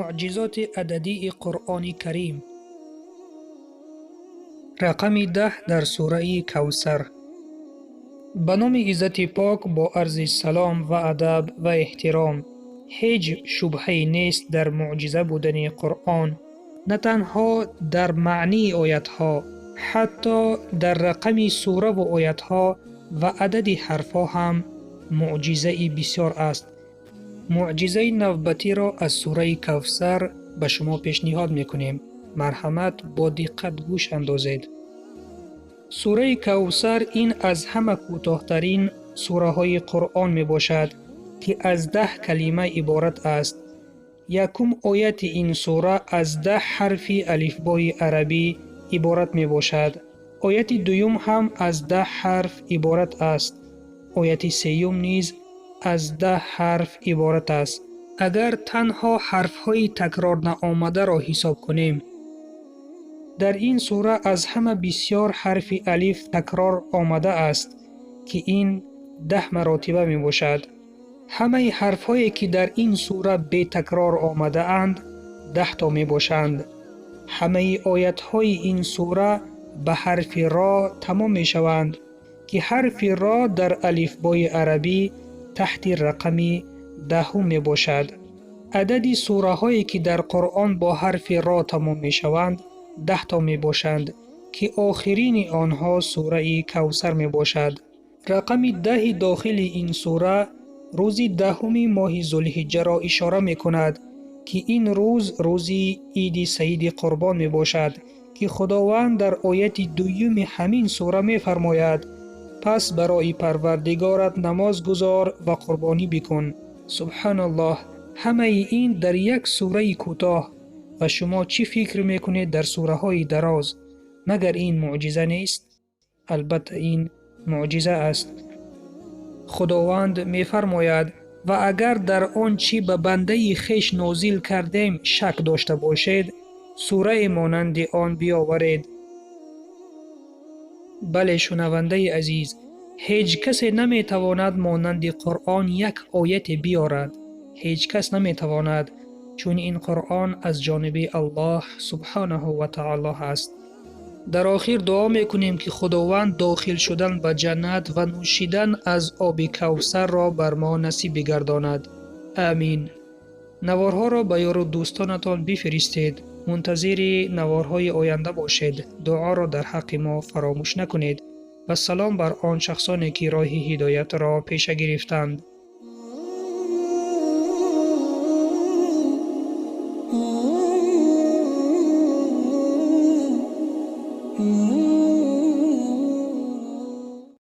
معجزات عددی قرآن کریم. رقم 10 در سوره کوثر. به نام عزت پاک با عرض سلام و ادب و احترام. هیچ شبهه‌ای نیست در معجزه بودن قرآن، نه تنها در معنی آیتها، حتی در رقم سوره و آیتها و عدد حرفها هم معجزه بسیار است. معجزه نوبتی را از سوره کوثر به شما پیشنهاد میکنیم. مرحمت با دقت گوش اندازید. سوره کوثر این از همه کوتاه‌ترین سوره های قرآن می باشد که از 10 کلمه عبارت است. یکم آیت این سوره از 10 حرف الفبای عربی عبارت می باشد. آیت دوم هم از 10 حرف عبارت است. آیت سوم نیز از 10 حرف عبارت است. اگر تنها حرف های تکرار نآمده را حساب کنیم، در این سوره از همه بسیار حرف الف تکرار آمده است که این 10 مراتبه می باشد. همه حرف هایی که در این سوره بی تکرار آمده اند 10 تا می باشند. همه آیت های این سوره به حرف را تمام می شوند که حرف را در الفبای عربی تحت رقم 10 می باشد. عدد سوره هایی که در قرآن با حرف را تمام می شوند 10 تا می باشند که آخرین آنها سوره کوثر می باشد. رقم 10 داخل این سوره روز 10 ماه ذوالحجه را اشاره می کند که این روز عید سعید قربان می باشد که خداوند در آیت دوم همین سوره می فرماید: پس برای پروردگارت نماز گزار و قربانی بکن. سبحان الله، همه این در یک سوره کوتاه. و شما چی فکر میکنید در سوره های دراز؟ مگر این معجزه نیست؟ البته این معجزه است. خداوند میفرماید: و اگر در آن چی به بنده خویش نازل کردیم شک داشته باشید، سوره مانند آن بیاورید. بله شنونده عزیز، هیچ کسی نمیتواند مانند قرآن یک آیت بیارد. هیچ کس نمیتواند، چون این قرآن از جانب الله سبحانه و تعالی است. در آخر دعا میکنیم که خداوند داخل شدن به جنت و نوشیدن از آب کوثر را بر ما نصیب بگرداند. آمین. نوارها را به یار و دوستانتان بفرستید. منتظر نوارهای آینده باشید. دعا را در حق ما فراموش نکنید. و سلام بر آن شخصانی که راه هدایت را پیش گرفتند.